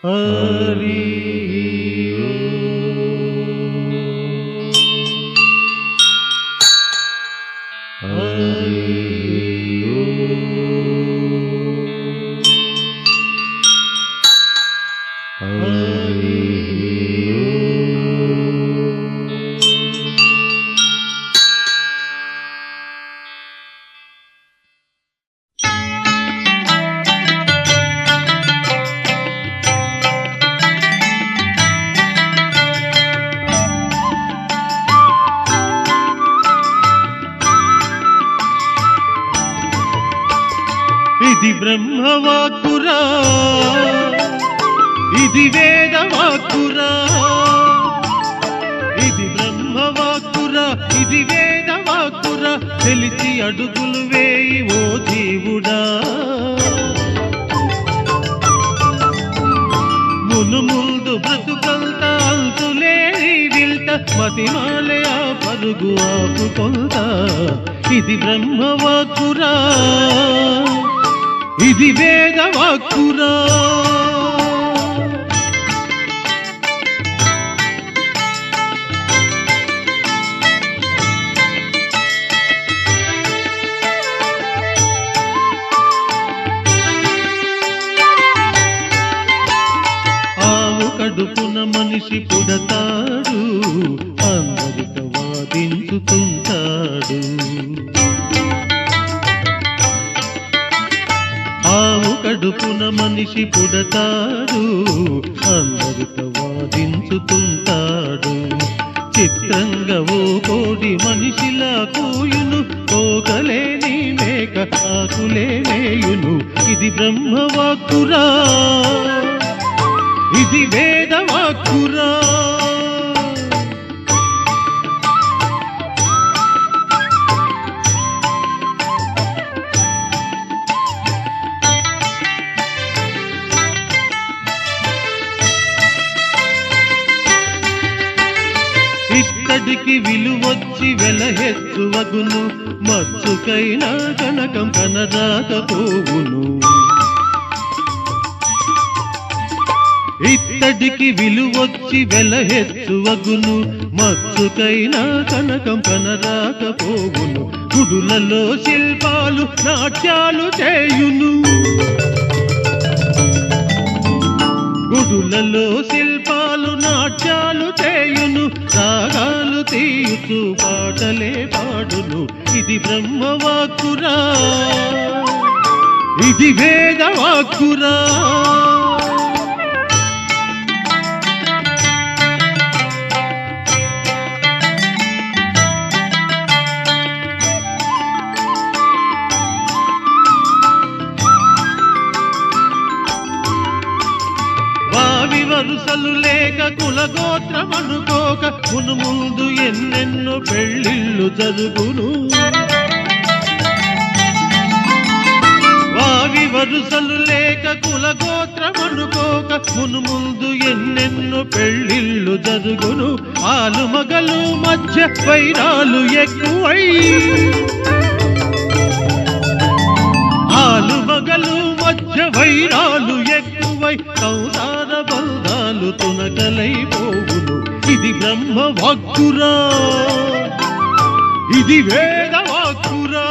హరి ఇది బ్రహ్మవాక్కురా, ఇది వేదవాక్కురా, ఇది బ్రహ్మవాక్కురా, ఇది వేదవాక్కురా, తెలిసి అడుగులు వేయి ఓ జీవుడా. మునుముందు బ్రతుకంత అంతులేని విల్త మతిమాలే ఆ పరుగు ఆపుకొంత. ఇది బ్రహ్మవాక్కురా, ఇది వేదవాక్కురా. ఆవు కడుపున మనిషి పుడతాడు, అందరితో వాదించుతుంటాడు. ఆవు కడుపున మనిషి పుడతాడు, అందరితో వాదించుతుంటాడు. చిత్రంగా ఓ కోడి మనిషిలా కూయును, తోకలేని మేక ఆకులే మేయును. ఇది బ్రహ్మవాక్కురా, ఇది వేదవాక్కురా. ఇత్తడికి విలువొచ్చి వెలహెచ్చువగును, మచ్చుకైనా కనకం కనరాకపోవును. ఇత్తడికి విలువొచ్చి వెలహెచ్చువగును, మచ్చుకైనా కనకం కనరాకపోవును. గుడులలో శిల్పాలు నాట్యాలు చేయును, గుడులలో శిల్పాలు నాట్యాలు చేయును. రాగాలు తీయుచు పాటలే పాడును. ఇది బ్రహ్మవాక్కురా, ఇది వేదవాక్కురా. వరుసలు లేక కులగోత్రమనుకోక మునుముందు ఎన్నెన్నో పెళ్ళిళ్ళు జరుగును. వావి వరుసలు లేక కులగోత్రమనుకోక మునుముందు ఎన్నెన్నో పెళ్ళిళ్ళు జరుగును. ఆలు మగలు మధ్య వైరాలు ఎక్కువై, ఆలు మగలు మధ్య వైరాలు ఎక్కువై, సంసార బంధాలు తునకలైపోవును. ఇది బ్రహ్మవాక్కురా, ఇది వేదవాక్కురా.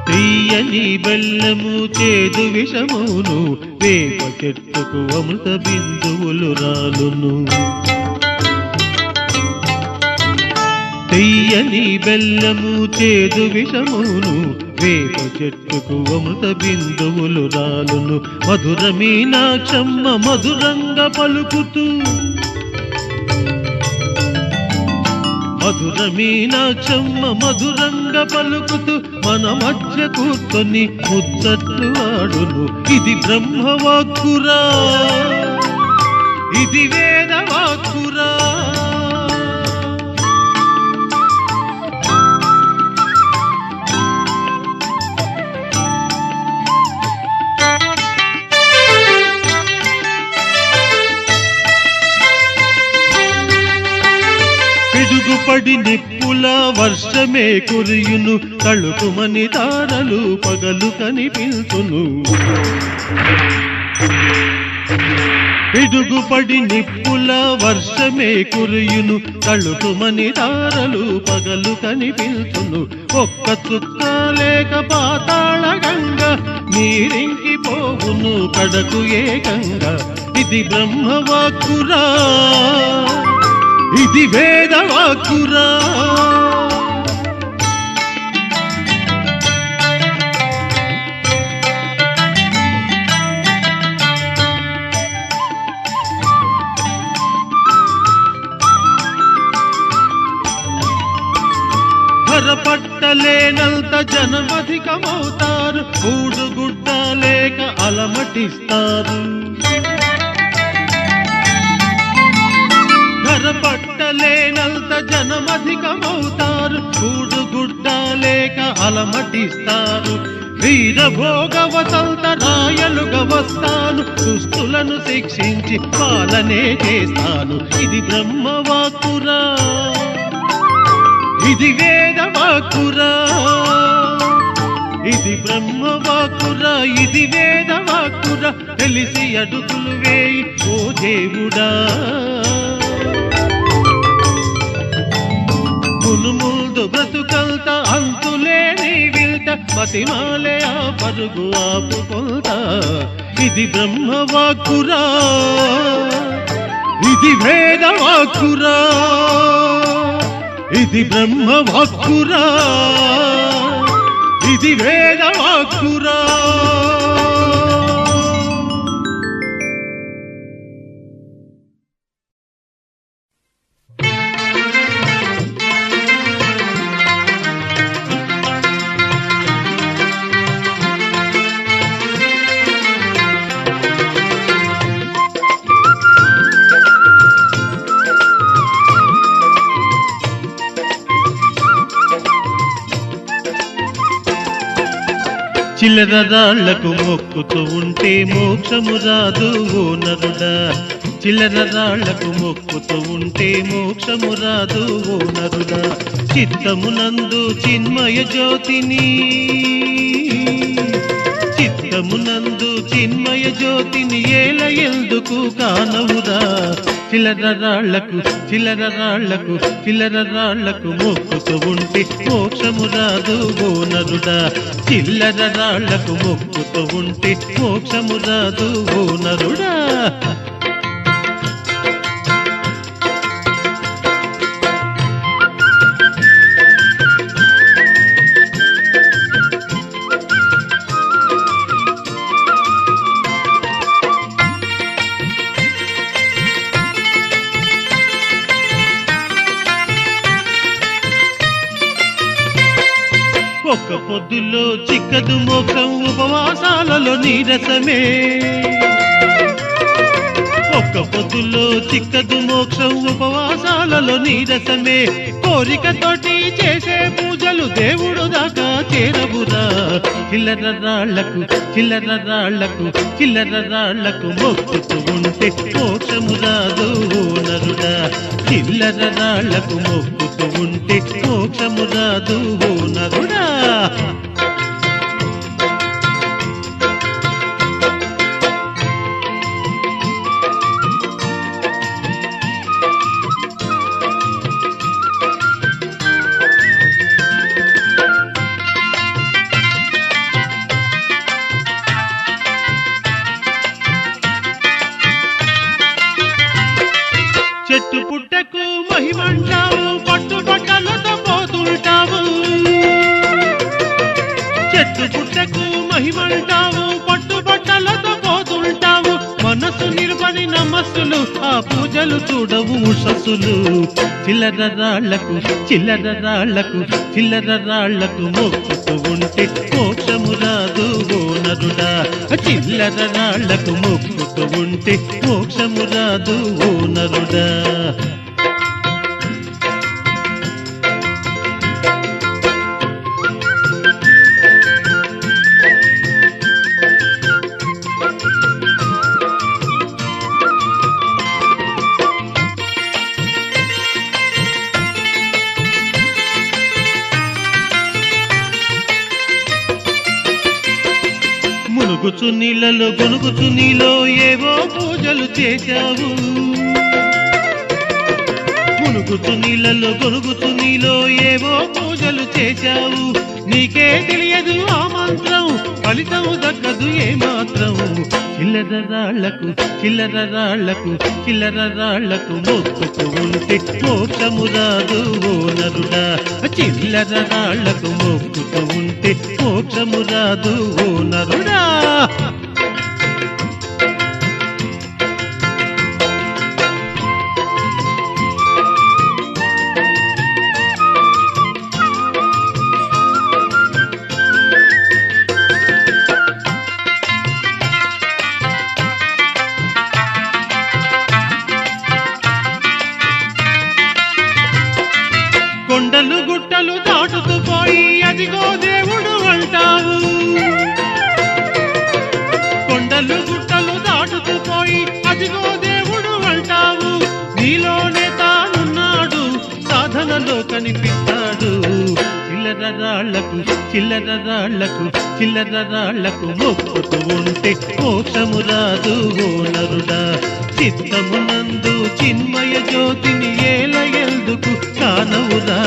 తీయని బెల్లము చేదు విషమును, వేప చెట్టుకు అమృత బిందువులు రాలును. తీయని బెల్లము చేదు విషమును, వేప చెట్టుకు అమృత బిందువులు రాలును. మధుర మీనాక్షమ్మ మధురంగా పలుకుతూ, మధుర మీనాక్షమ్మ మధురంగా పలుకుతూ మన మధ్య కూర్చొని ముచ్చట్లు ఆడును. ఇది బ్రహ్మవాక్కురా, ఇది వేదవాక్కురా. పిడుగుపడి నిప్పుల వర్షమే కురియును, తళుకుమని తారలు పగలు కనిపించును. పిడుగుపడి నిప్పుల వర్షమే కురియును, తళుకుమని తారలు పగలు కనిపించును. ఒక్క చుక్క లేక పాతాళ గంగ నీరింకి పోవును కడకు ఏకంగా. ఇది బ్రహ్మవాక్కురా, ఇది వేదవాక్కురా. పట్టలేనంత జనమధికమవుతారు, కూడుగుడ్డ లేక అలమటిస్తారు. పట్టలేనంత జనమధికమవుతారు, కూడుగుడ్డ లేక అలమటిస్తారు. వీరభోగవతంత రాయలుగా వస్తాను, దుస్తులను శిక్షించి పాలనే చేస్తాను. ఇది బ్రహ్మవాక్కురా, ఇది వేదవాక్కురా. ఇది బ్రహ్మవాక్కురా, ఇది వేదవాక్కురా. తెలిసి అడుగులు వేయి ఓ దేవుడా. మునుముందు బ్రతుకంత అంతులేని విల్ట, మతిమాలే ఆ పరుగు ఆపుకొంత. ఇది బ్రహ్మవాక్కురా, ఇది వేదవాక్కురా. ఇది బ్రహ్మవాక్కురా, ఇది వేదవాక్కురా. చిల్లర రాళ్లకు మొక్కుతూ ఉంటే మోక్షము రాదు ఓ నరుడా. చిల్లర రాళ్లకు మొక్కుతూ ఉంటే మోక్షము రాదు ఓ నరుడా. చిత్తమునందు చిన్మయ జ్యోతిని, చిత్తమునందు చిన్మయ జ్యోతిని ఏల ఎందుకు కానవురా. చిల్లర రాళ్లకు చిల్లర రాళ్లకు చిల్లర రాళ్లకు మొక్కుతూ ఉంటే మోక్షము రాదు ఓ నరుడా. చిల్లర రాళ్లకు మొక్కుతూ ఉంటే మోక్షము రాదు ఓ నరుడా. ఒక్క పొద్దులో చిక్కదు మోక్షం, ఉపవాసాలలో నీరసమే. ఒక్క పొద్దులో చిక్కదు మోక్షం, ఉపవాసాలలో నీరసమే. కోరికతోటి చేసే పూజలు దేవుడు దాకా చేరవురా. చిల్లర రాళ్లకు చిల్లర రాళ్లకు చిల్లర రాళ్లకు మొక్కుతూ ఉంటే మోక్షము రాదు ఓ నరుడా. చిల్లర రాళ్లకు మొక్కుతూ ఉంటే మోక్షము రాదు ఓ నరుడా. చెట్టు పుట్టకు మహిమంటావు, పట్టుబట్టలతో పోతుంటావు. చెట్టు పుట్టకు మహిమంటావు, పట్టుబట్టలతో పోతుంటావు. మనసు నిర్మని నమస్సులు, ఆ పూజలు చూడవు ఉషస్సులు. చిల్లర రాళ్లకు చిల్లర రాళ్లకు చిల్లర రాళ్లకు మొక్కుతూ ఉంటే మోక్షము రాదు ఓ నరుడా. చిల్లర రాళ్లకు మొక్కుతూ ఉంటే మోక్షము రాదు ఓ నరుడా. మునుగుచు నీళ్ళలో గొనుగుచు నీలో ఏవో పూజలు చేశావు. మునుగుచు నీళ్ళలో గొనుగుచు నీలో ఏవో పూజలు చేశావు. నీకే తెలియదు ఆ మంత్రం, ఫలితం దక్కదు ఏమాత్రం. చిల్లర రాళ్లకు చిల్లర రాళ్లకు చిల్లర రాళ్లకు మొక్కుతూ ఉంటే మోక్షము రాదు ఓ నరుడా. చిల్లర రాళ్లకు మొక్కుతూ ఉంటే మోక్షము రాదు ఓ నరుడా. కొండలు గుట్టలు దాటుతూ పోయి అదిగో దేవుడు అంటావు. కొండలు గుట్టలు దాటుతూ పోయి అదిగో దేవుడు అంటావు. నీలోనే తానున్నాడు, సాధనలో కనిపిస్తాడు. చిల్లర రాళ్లకు చిల్లర రాళ్లకు చిల్లర రాళ్లకు మొక్కుతూ ఉంటే మోక్షము రాదు ఓ నరుడా. చిత్తమునందు చిన్మయ జ్యోతిని ఏల ఎందుకు కానవురా.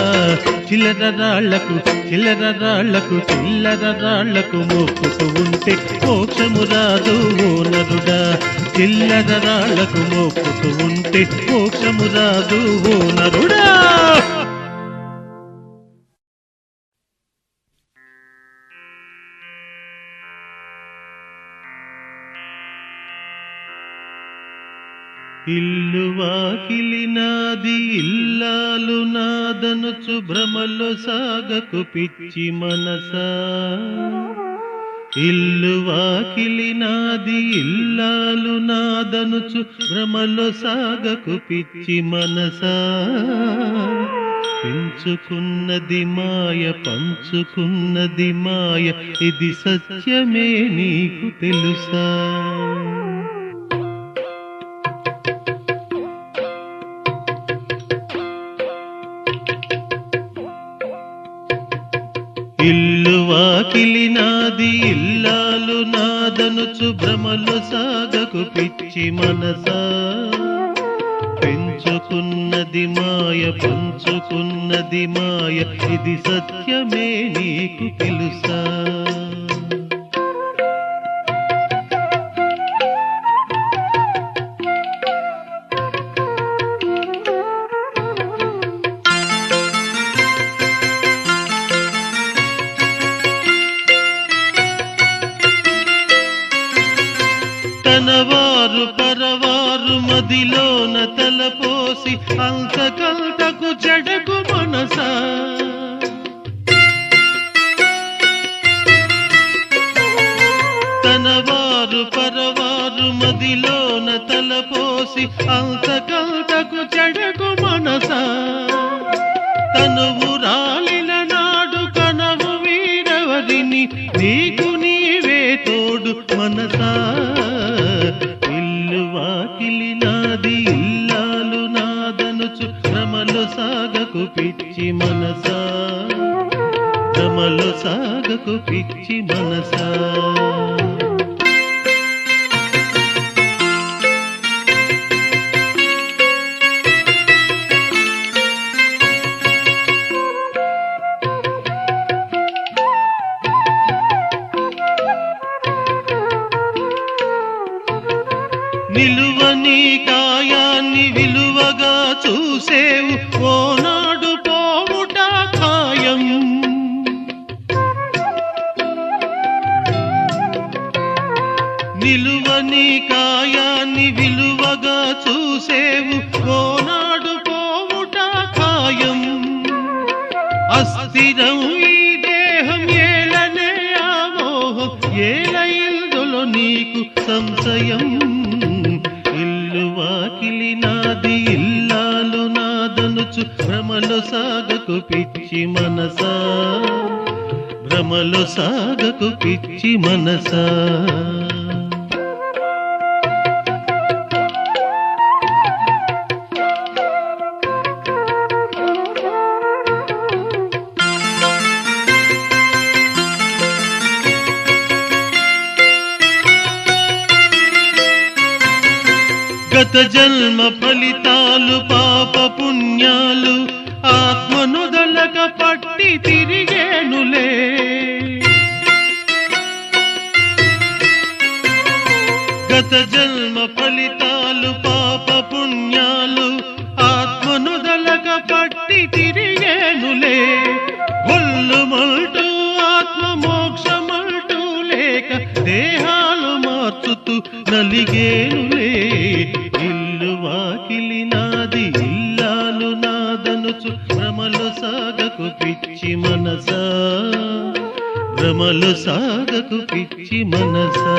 చిల్లర రాళ్లకు చిల్లర రాళ్లకు చిల్లర రాళ్లకు మొక్కుతూ ఉంటే మోక్షము రాదు ఓ నరుడా. చిల్లర రాళ్లకు మొక్కుతూ ఉంటే మోక్షము రాదు ఓ నరుడా. ఇల్లు వాకిలి నాది ఇల్లాలు నాదనుచు భ్రమలో సాగకు పిచ్చి మనసా. ఇల్లు వాకిలి నాది ఇల్లాలు నాదనుచు భ్రమలో సాగకు పిచ్చి మనసా. పెంచుకున్నది మాయ పంచుకున్నది మాయ, ఇది సత్యమే నీకు తెలుసా. ఇల్లు వాకిలి నాది ఇల్లాలు నాదనుచు భ్రమలు సాగకు పిచ్చి మనసా. పెంచుకున్నది మాయ పంచుకున్నది మాయ, ఇది సత్యమే నీకు తెలుసా. తనవారు పరవారు మదిలోన తలపోసి అంతకంతకు చెడకు మనసా. తనవారు పరవారు మదిలోన తలపోసి అంతకంతకు చెడకు మనసా. తనువు రాలిన నాడు కనవు వీరెవరిని, నీకు నీవే తోడు మనసా. ఇల్లు వాకిలి నాది ఇల్లాలు నాదనుచు భ్రమలు సాగకు పిచ్చి మనసా. భ్రమలు సాగకు పిచ్చి మనసా. నిలువని కాయాన్ని విలువగా చూసేవు, ఓనాడు పోవుట ఖాయం. నిలువని కాయాన్ని విలువగా చూసేవు, ఓనాడు పోవుట ఖాయం. అస్థిరం ఈ దేహం ఏలనే ఆ మోహం, ఏల ఇందులో నీకు సంశయం. ఇల్లు వాకిలి నాది ఇల్లాలు నాదనుచు భ్రమలు సాగకు పిచ్చి మనసా. భ్రమలు సాగకు పిచ్చి మనసా. గత జన్మ ఫలితాలు పాప పుణ్యాలు ఆత్మనుదలక పట్టి తిరిగేనులే. గత జన్మ ఫలితాలు పాప పుణ్యాలు ఆత్మనుదలక పట్టి తిరిగేనులే. ఒళ్ళుమంటూ ఆత్మ మోక్షమంటూ లేక దేహాలు మార్చుతూ నలిగేనులే. ఇల్లు వాకిలి నాది ఇల్లాలు నాదనుచు భ్రమలు సాగకు పిచ్చి మనసా, భ్రమలు సాగకు పిచ్చి మనసా.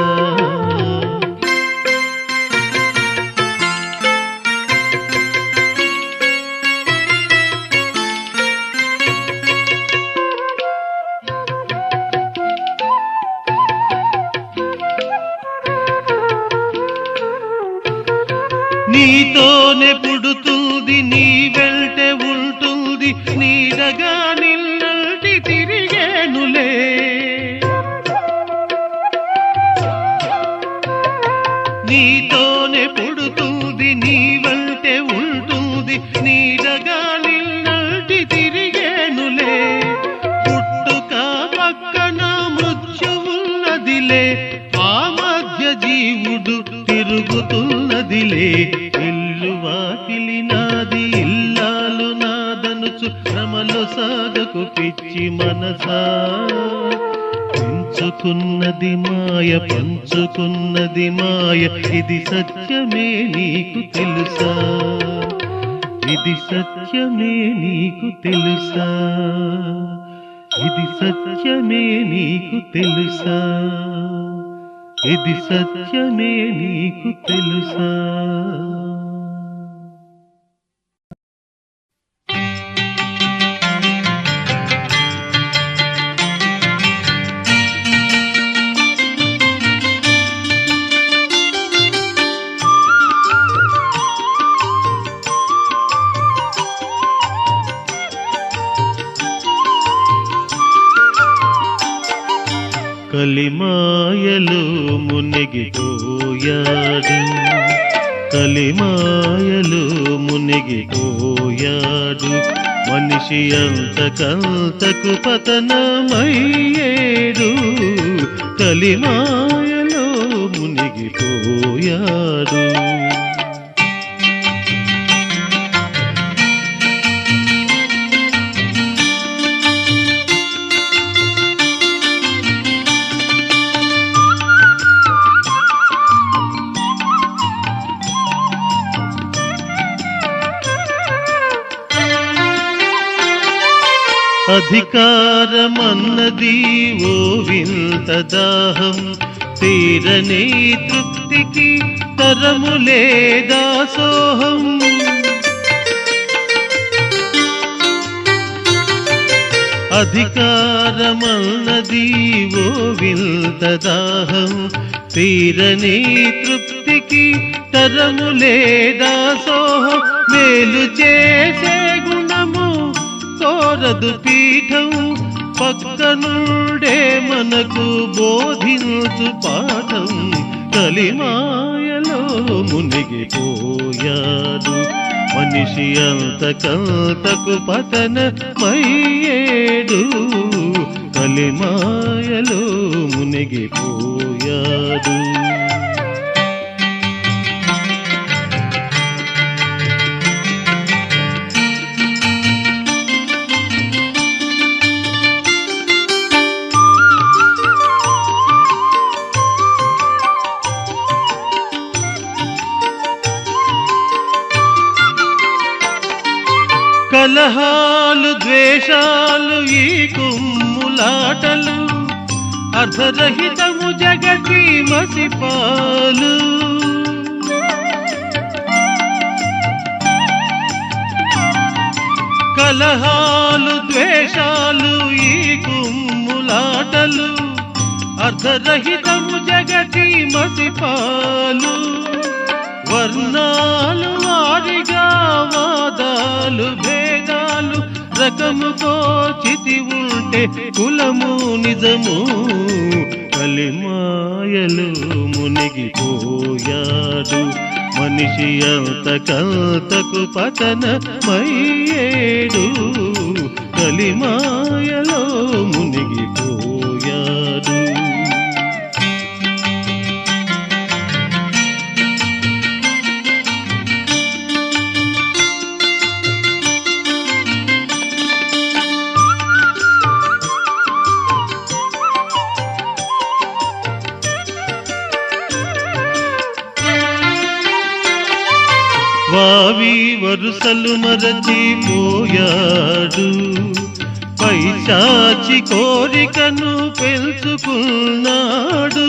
నీతోనే పుడుతుంది నీ వెంటే ఉంటుంది నీడగా నిన్నటి తిరిగేనులే. నీతోనే పుడుతుంది నీ వెంటే ఉంటుంది నీడగా నిన్నటి తిరిగేనులే. పుట్టుక పక్కన మృత్యువున్నదిలే, ఆ మధ్య జీవుడు తిరుగుతున్నదిలే. ఇల్లు వాకిలి నాది ఇల్లాలు నాదనుచు భ్రమలు సాగకు పిచ్చి మనసా. పెంచుకున్నది మాయ పంచుకున్నది మాయ, ఇది సత్యమే నీకు తెలుసా, ఇది సత్యమే నీకు తెలుసా, ఇది సత్యమే నీకు తెలుసా, ఇది సత్యమే నీకు తెలుసా. కలిమాయలో మునిగిపోయాడు, కలిమాయలో మునిగిపోయాడు. మనిషి అంతకంతకు పతనమయ్యేడు, కలిమాయలో మునిగిపోయాడు. అధికారమన్నది ఓ వింత దాహం, తీరని తృప్తికి తరములే దాసోహం. అధికారమన్నది ఓ వింత దాహం, తీరని తృప్తికి తరములే దాసోహం. మేలు చేసే గుణము కోరదు పీఠం, పక్కనుండే మనకు బోధించు పాఠం. కలిమాయలో మునిగిపోయాడు, మనిషి అంతకంతకు పతనమయ్యేడు, కలిమాయలో మునిగిపోయాడు. కలహాలు ద్వేషాలు ఈ కుమ్ములాటలు, అర్ధరహితము జగతి మసిపాలు. కలహాలు ద్వేషాలు ఈ కుమ్ములాటలు, అర్ధరహితము జగతి మసిపాలు. వర్ణాలు వారిగా వాదాలు భేదాలు, రకముకో చితి ఉంటే కులము నిజము. కలిమాయలు మునిగిపోయాడు, మనిషి అంతకంతకు పతనమయ్యేడు కలిమాయలో మునిగిపోయాడు. వావి వరుసలు మరచిపోయాడు, పైశాచి కోరికను పెంచుకున్నాడు.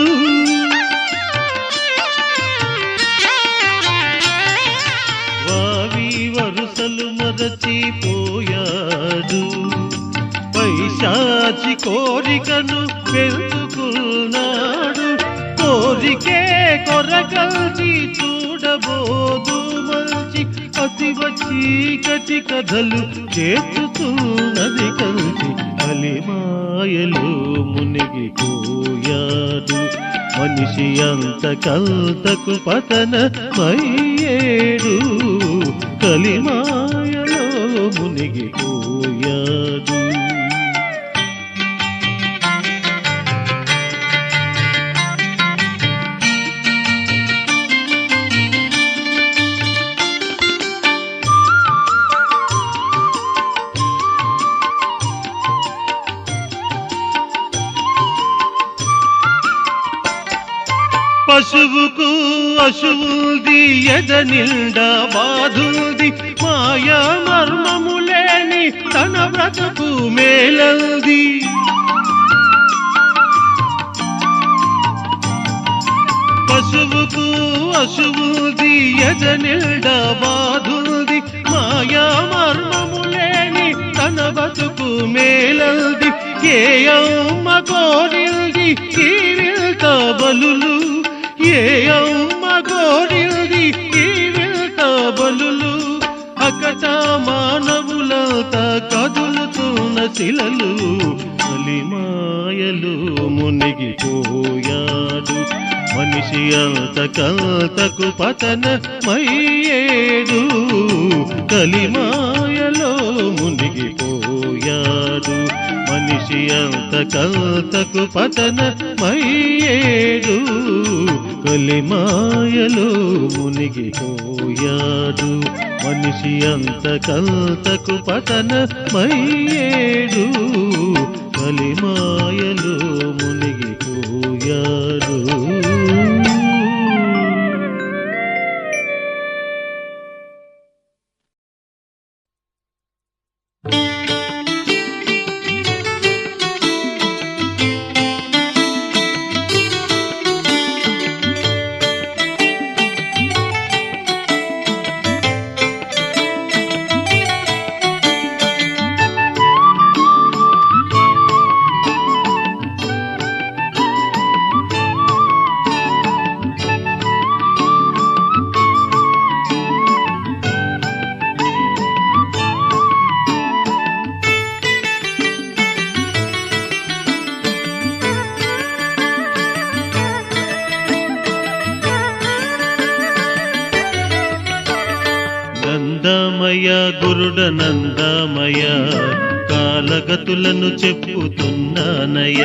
వావి వరుసలు మరచిపోయాడు, పైశాచి కోరికను పెంచుకున్నాడు. కోరికే కొరకల్చి చూడబోదు మంచి అతివ చీకటి కథలు చేర్చుతున్నది కలిసి కలిమాయలో మునిగిపోయాడు. మనిషి అంతకంతకు పతనమయ్యేడు కలిమాయలో మునిగిపోయాడు. పశువుకు అశువుల్ది ఎద నిండా బాధుల్ది, మాయా మర్మములేని తన బ్రతుకు మేలంది. పశువుకు అశువుల్ది ఎద నిండా బాధుల్ది, మాయా మర్మములేని తన బ్రతుకు మేలంది. ఏ అమ్మ కోరిల్ది ఈ విల్త బలులు, ఏ అమ్మ కోరిల్ది ఈ విల్త బలులు. అకట మానవులంతా కదులుతున్న శిలలు కలిమాయలు మునిగిపోయాడు. మనిషి అంతకంతకు పతనమయ్యేడు కలిమాయలో మునిగిపోయాడు. మనిషి అంతకంతకు పతనమయ్యేడు కలిమాయలో మునిగిపోయాడు. మనిషి అంతకంతకు పతనమయ్యేడు కలిమాయలో మునిగిపోయాడు. నందమయ గురుడ నందమయ కాలగతులను చెప్పుతున్నానయ.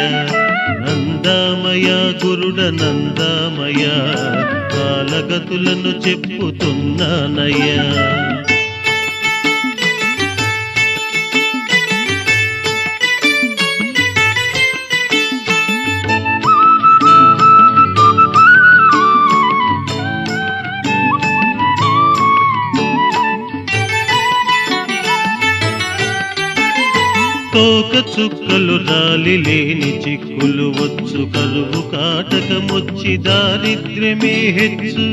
నందమయ గురుడ నందమయ కాలగతులను చెప్పుతున్నానయ. తోక చుక్కలు రాలి లేని చిక్కులు వచ్చు, కరువు కాటకమొచ్చి దారిద్ర్యమే హెచ్చు.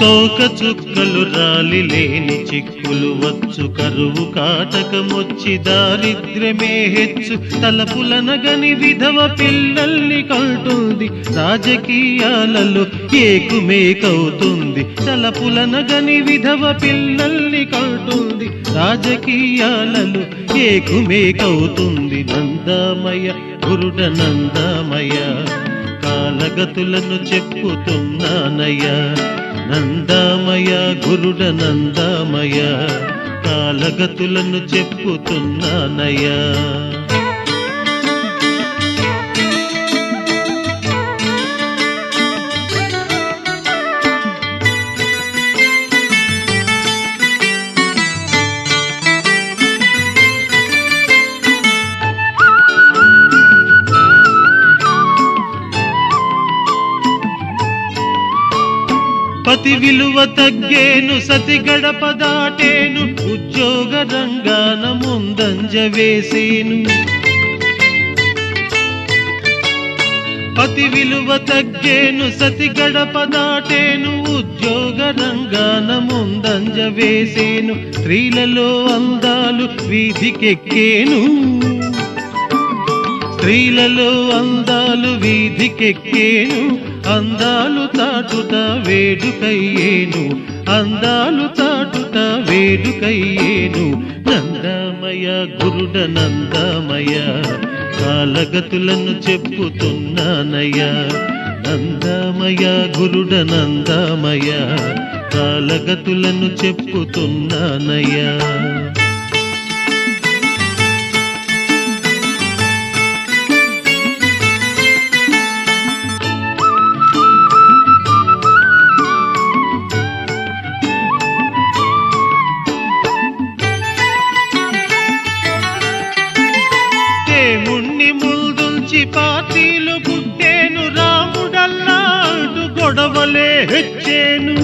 తోక చుక్కలు రాలి లేని చిక్కులు వచ్చు, కరువు కాటకమొచ్చి దారిద్ర్యమే హెచ్చు. తలపులనగని విధవ పిల్లల్ని కంటుంది, రాజకీయాలలో ఏకుమేకవుతుంది. తలపులనగని విధవ పిల్లల్ని కంటుంది, రాజకీయాలలో ఏకుమేకవుతుంది. నందమయ గురుడ నందమయ కాలగతులను చెప్పుతున్నానయ్యా. నందామయ గురుడ నందామయ, కాలగతులను చెప్పుతున్నానయ్యా. పతి విలువ తగ్గేను, సతి గడప దాటేను, ఉద్యోగ రంగాన ముందంజ వేసేను. పతి విలువ తగ్గేను, సతి గడప దాటేను, ఉద్యోగ రంగాన ముందంజ వేసేను. స్త్రీలలో అందాలు వీధికెక్కేను, స్త్రీలలో అందాలు వీధికెక్కేను, అందాలు తాటుట వేడుకయ్యేను, అందాలు తాటుట వేడుకయ్యేను. నందామయ గురుడ నందామయ, కాలగతులను చెప్పుతున్నానయ్యా. నందామయ గురుడ నందామయ, కాలగతులను చెప్పుతున్నానయ్యా. పార్టీలు పుట్టేను, రాముడల్లాడు గొడవలే హెచ్చేను.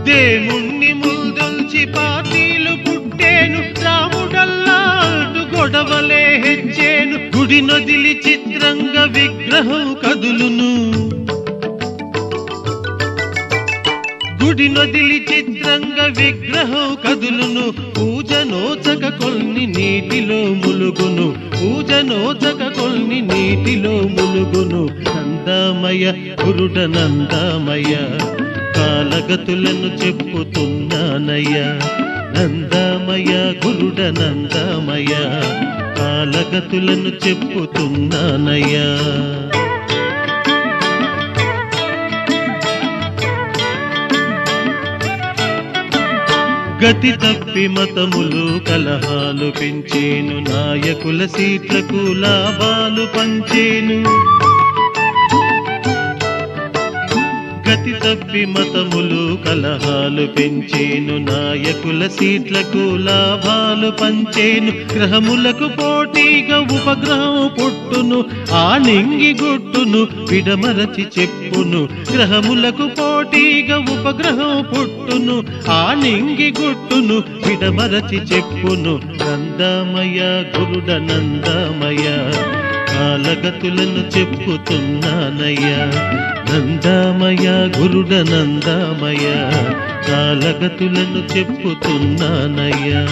దేవుణ్ణి ముందొల్చి పార్టీలు పుట్టేను, రాముడల్లాడు గొడవలే హెచ్చేను. గుడి నొదిలి చిత్రంగ విగ్రహం కదులును, గుడి నొదిలి చిత్రంగ విగ్రహం కదులును. పూజ నోచక కొన్ని నీటిలో ములుగును, పూజ నోచక కొన్ని నీటిలో ములుగును. నందామయ గురుడ నందామయ, కాలగతులను చెప్పుతున్నానయ్యా. నందామయ గురుడ నందామయ, కాలగతులను చెప్పుతున్నానయ్యా. గతి తప్పి మతములు కలహాలు పెంచేను, నాయకుల సీట్లకు లాభాలు పంచేను. గతి తప్పి మతములు కలహాలు పెంచేను, నాయకుల సీట్లకు లాభాలు పంచేను. గ్రహములకు పోటీగా ఉపగ్రహం పుట్టును, ఆ నింగి గుట్టును విడమరచి చెప్పును. గ్రహములకు పోటీగా ఉపగ్రహం పుట్టును, ఆ నింగి గుట్టును విడమరచి చెప్పును. నందామయ గురుడ నందామయ, కాలగతులను చెప్పుతున్నానయ్యా. నందామయ గురుడ నందామయ, కాలగతులను చెప్పుతున్నానయ్యా.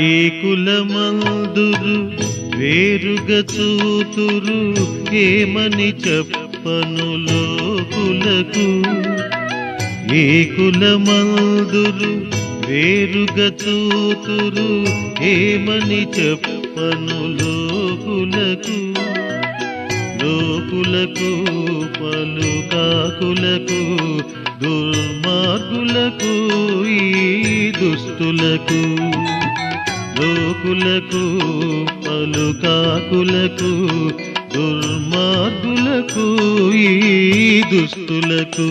ఏ కులమందురు వేరుగా చూతురు, ఏమని చెప్పను లోకులకు. ఏ కులమందురు వేరుగా చూతురు, ఏమని చెప్పను లోకులకు. లోకులకు పలుకాకులకు, దుర్మార్గులకు ఈ దుస్తులకు. లోకులకు పలుకాకులకు, దుర్మార్గులకు ఈ దుస్తులకు.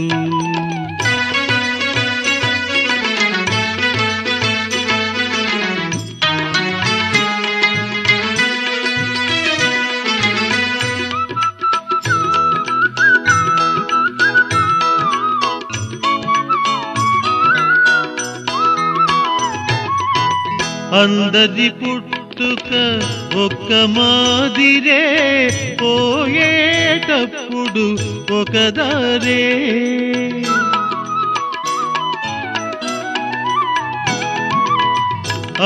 అందరి పుట్ట పుట్టుక ఒక్క మాదిరే, పోయేటప్పుడు ఒక దారే.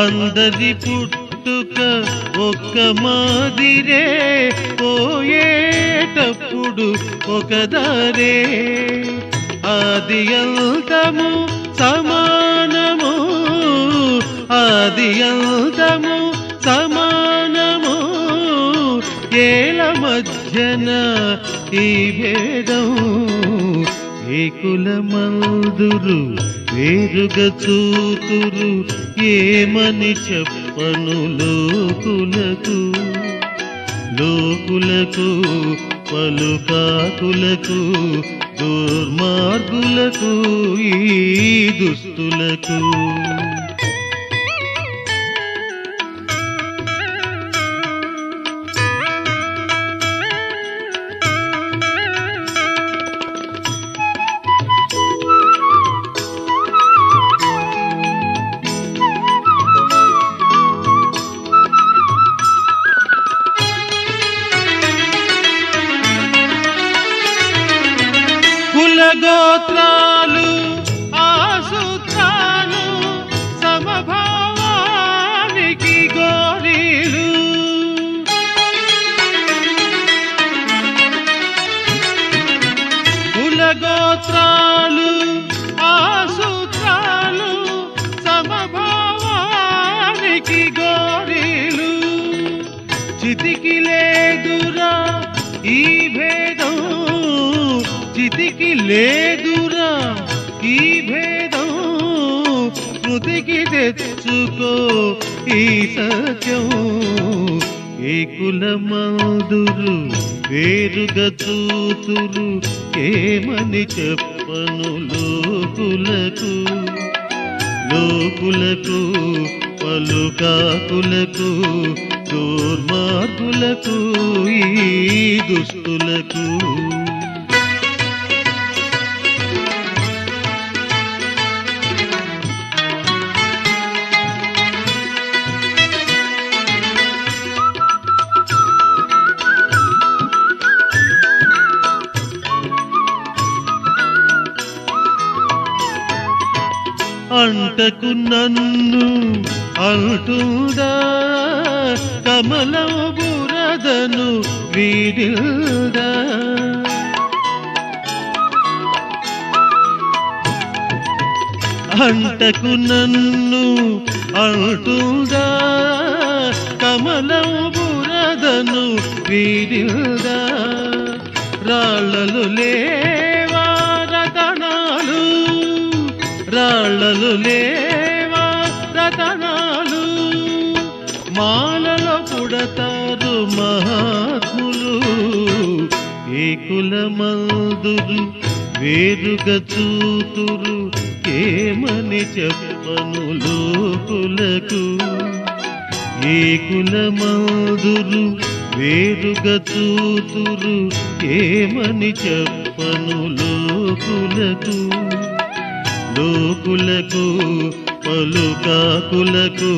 అందరి పుట్టుక ఒక్క మాదిరే, పోయేటప్పుడు ఒక దారే. ఆది అంతము సమానము, ఆది అంతము సమానము, ఏల మధ్యన ఈ భేదం. ఏ కులమందురు వేరుగా చూతురు, ఏమని చెప్పను లోకులకు. లోకులకు పలుకాకులకు, దుర్మార్గులకు ఈ దుస్తులకు. కులగోత్రాలు ఆసూత్రాలు, సమభావానికి గోరీలు. కులగోత్రాలు ఆసూత్రాలు, సమభావానికి గోరీలు. చితికి లేదురా ఈ భేదం, చితికి లేదురా ఈ భేదం. స్మృతికి తెచ్చుకో ఈ సత్యం. ఏ కులమందురు వేరుగా చూతురు, ఏమని చెప్పను లోకులకు. లోకులకు పలుకాకులకు, దుర్మార్గులకు ఈ దుస్తులకు. అంటకు నన్ను అంటుందా, కమలం బురదను వీడిల్దా. అంటకు నన్ను అంటుందా, కమలం బురదను వీడిల్దా. రాళ్ళలు లేవా రతనాలు, రాళ్ళలు లేవా రతనాలు. మాలలో పుడతారు మహాత్ములు. ఏ కులమందురు వేరుగా చూతురు, ఏమని చెప్పను లోకులకు. ఏ కులమందురు వేరుగా చూతురు, ఏమని చెప్పను లోకులకు. లోకులకు పలుకాకులకు,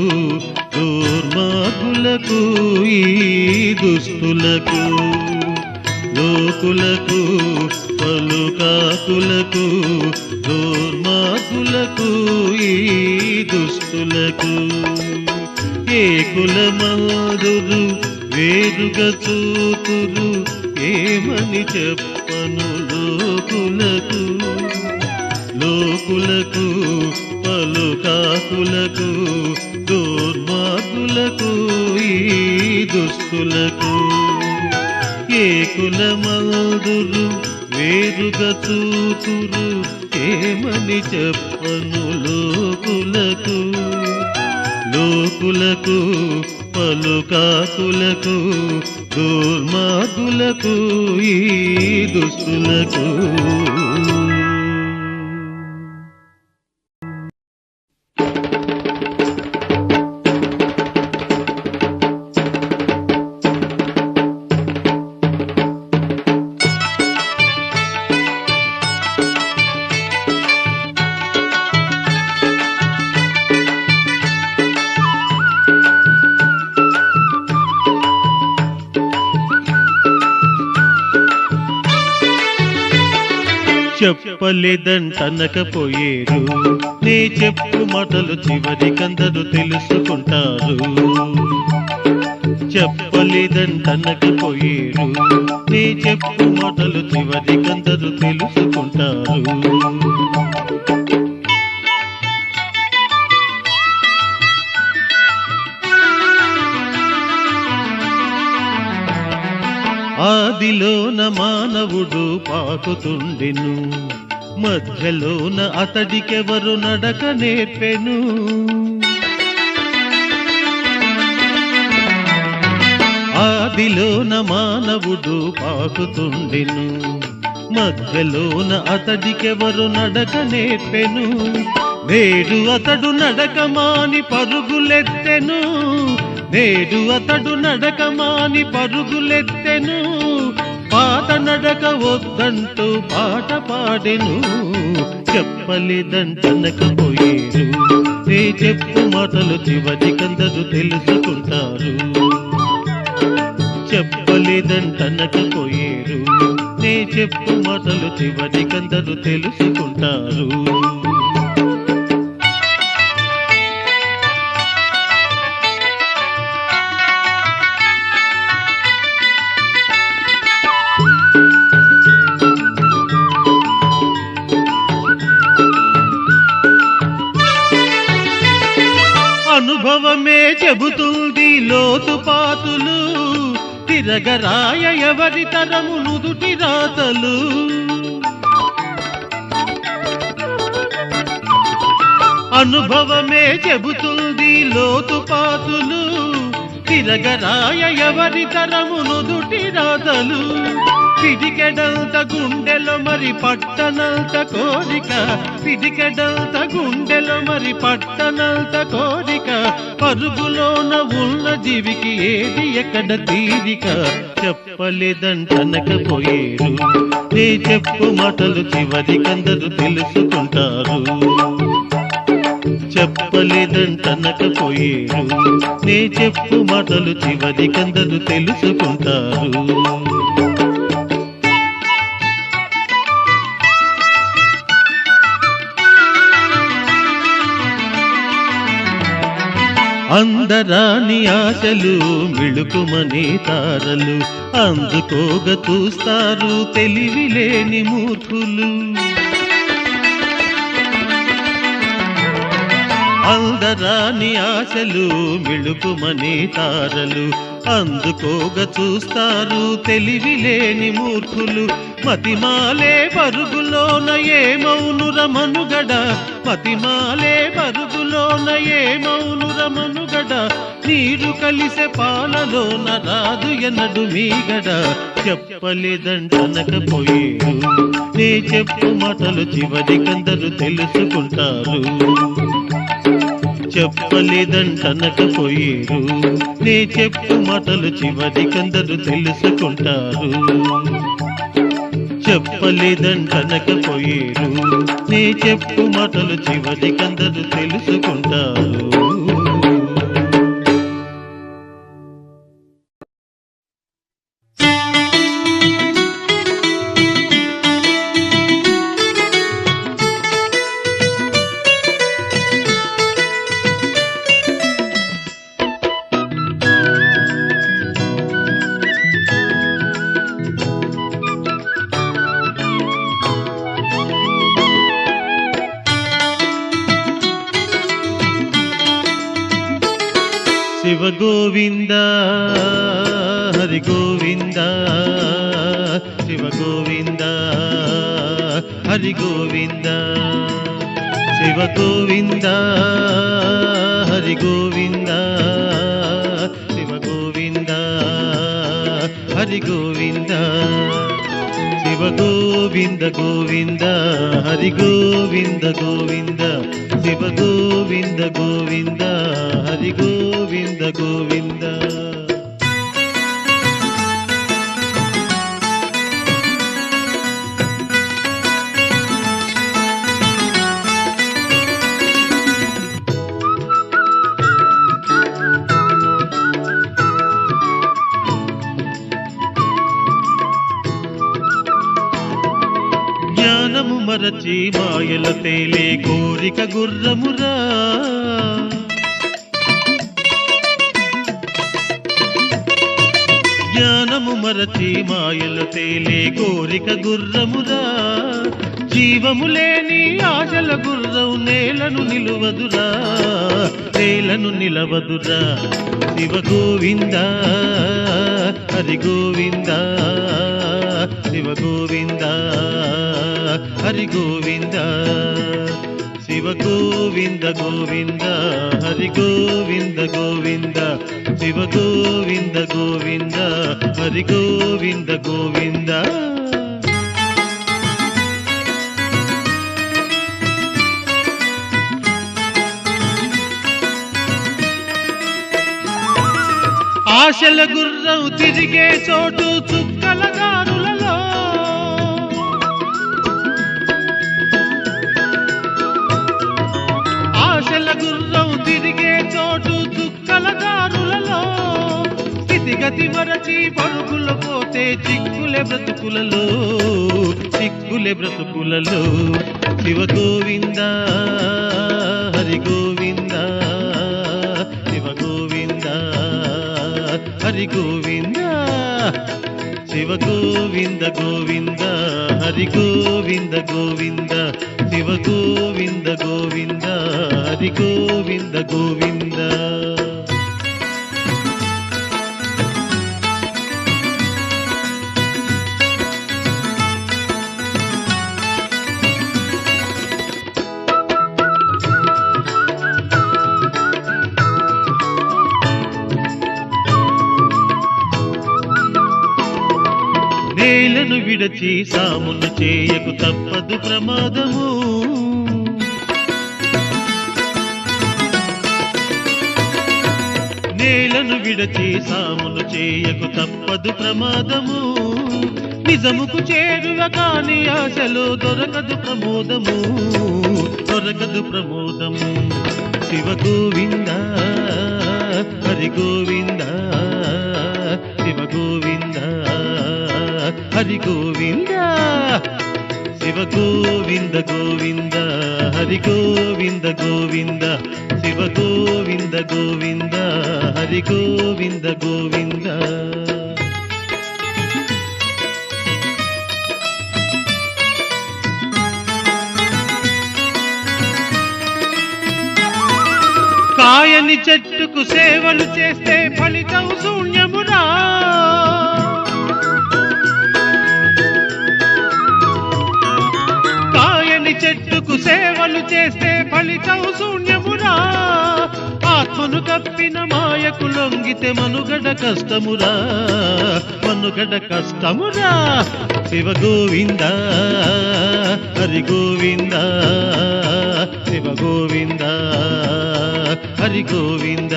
దుర్మార్గులకు ఈ దుస్తులకు. లోకులకు పలుకాకులకు, దుర్మార్గులకు ఈ దుస్తులకు. ఏ కులమందురు వేరుగా చూతురు, ఏమని చెప్పను లోకులకు. లోకులకు పలుకాకులకు, దుర్మార్గులకు ఈ దుస్తులకు. ఏ కులమందురు వేరుగా చూతురు, ఏమని చెప్పను లోకులకు. లోకులకు పలుకాకులకు, దుర్మార్గులకు ఈ దుస్తులకు. చెప్పలేదంటనకపోయేరు నే చెప్పు మాటలు చివరికందరూ తెలుసుకుంటారు. చెప్పలేదంటనకపోయేరు నే చెప్పు మాటలు చివరికందరూ తెలుసుకుంటారు. ఆదిలోన మానవుడు పాకుతుండెను, మధ్యలోన అతడికెవరు నడక నేర్పెను. ఆదిలోన మానవుడు పాకుతుండెను, మధ్యలోన అతడికెవరు నడక నేర్పెను. నేడు అతడు నడక మాని పరుగులెత్తెను, నేడు అతడు నడక మాని పరుగులెత్తెను. పాత నడక వద్దంటూ పాట పాడెను. చెప్పలేదంటనకపోయేరు నే చెప్పు మాటలు చివరికందరూ తెలుసుకుంటారు. చెప్పలేదంటనకపోయేరు నే చెప్పు మాటలు చివరికందరూ తెలుసుకుంటారు. అనుభవమే చెబుతుంది లోతుపాతులు, తిరగరాయ ఎవరి తరము నుదుటి రాతలు. అనుభవమే చెబుతుంది లోతుపాతులు, తిరగరాయ ఎవరి తరము నుదుటి రాతలు. పిడికెడంత గుండెలో మరి పట్టనంత కోరిక, పిడికెడంత గుండెలో మరి పట్టనంత కోరిక. పరుగులోన ఉన్న జీవికి ఏది ఎక్కడ తీరిక. చెప్పలేదంటనకపోయేరు నే చెప్పు మాటలు చివరికందరూ తెలుసుకుంటారు. చెప్పలేదంటనకపోయేరు నే చెప్పు మాటలు చివరికందరూ తెలుసుకుంటారు. అందరాని ఆశలు మిళుకుమనే తారలు, అందుకోగ చూస్తారు తెలివిలేని మూర్ఖులు. అందరాని ఆశలు మిళుకుమనే తారలు, అందుకోగ చూస్తారు తెలివిలేని మూర్ఖులు. మతిమాలే పరుగులోన ఏమౌనుర మనుగడ, మతిమాలే పరుగులోన ఏమౌనుర మనుగడ. నీరు కలిసే పాలలోన రాదు ఎన్నడు మీగడ. చెప్పలేదంటనకపోయేరు నే చెప్పు మాటలు చివరికందరూ తెలుసుకుంటారు. చెప్పలేదంటనకపోయేరు నే చెప్పు మాటలు చివరికందరూ తెలుసుకుంటారు. చెప్పలేదంటనకపోయేరు నే చెప్పు మాటలు చివరికందరూ తెలుసుకుంటారు. శివ గోవింద హరి గోవింద, శివ గోవింద హరి గోవింద. శివ గోవింద హరి గోవింద, శివ గోవింద హరి గోవింద. శివ గోవింద గోవింద హరి గోవింద గోవింద, శివ గోవింద గోవింద హరి గోవింద గోవింద. జ్ఞానము మరచి మాయల తేలే కోరిక గుర్రమురా జ్ఞానము మరచి మాయల తేలే కోరిక గుర్రమురా జీవము లేని ఆశల గుర్రం నేలను నిలువదురా నేలను నిలవదురా శివ గోవింద హరి గోవింద శివ గోవింద హరి గోవింద శివ గోవింద గోవింద హరి గోవింద గోవింద శివ గోవింద గోవింద హరి గోవింద గోవింద ఆశల గుర్రం తిరిగే చోటు చుక్కల దారులలో ఆశల గుర్రం తిరిగే చోటు చుక్కల దారులలో స్థితిగతి మరచి పరుగులు పోతే చిక్కులే బ్రతుకులలో చిక్కులే బ్రతుకులలో శివ గోవింద హరి గోవింద శివ గోవింద హరి గోవింద శివ గోవింద గోవింద హరి గోవింద గోవింద శివ గోవింద గోవింద హరి గోవింద గోవింద నేలను విడచి సామును చేయకు తప్పదు ప్రమాదము నేలను విడచి సామును చేయకు తప్పదు ప్రమాదము నిజముకు చేరువ కాని ఆశలో దొరకదు ప్రమోదము దొరకదు ప్రమోదము శివ గోవింద హరి గోవింద శివ గోవింద హరి గోవింద శివ గోవింద గోవింద హరి గోవింద గోవింద శివ గోవింద గోవింద హరి గోవింద గోవింద కాయని చెట్టుకు సేవలు చేస్తే ఫలితం శూన్యమురా చెట్టుకు సేవలు చేస్తే ఫలితం శూన్యమురా ఆత్మను కప్పిన మాయకు లొంగితే మనుగడ కష్టమురా మనుగడ కష్టమురా శివ గోవింద హరి గోవింద శివ గోవింద హరి గోవింద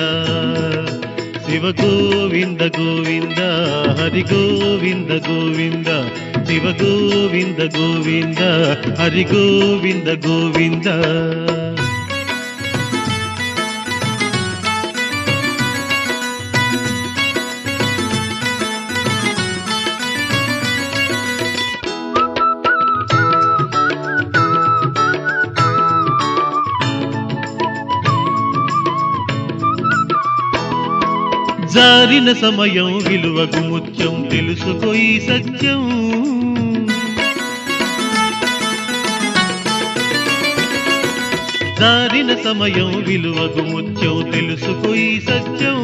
శివ గోవింద గోవింద హరి గోవింద గోవింద శివ గోవింద గోవింద హరి గోవింద గోవింద జారిన సమయం విలువకు ముత్యం తెలుసుకో ఈ సత్యం జారిన సమయం విలువకు ముత్యం తెలుసుకో ఈ సత్యం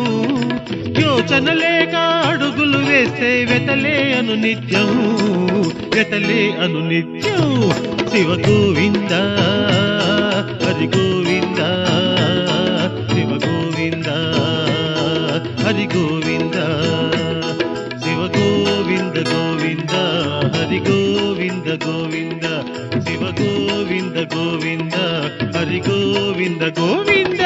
యోచన లేక అడుగులు వేస్తే వెతలే అను నిత్యం వెతలే అను నిత్యం శివ గోవింద హరి గోవింద శివ గోవింద హరి గోవింద శివ గోవింద గోవింద హరి గోవింద గోవింద శివ గోవింద గోవింద హరి గోవింద గోవింద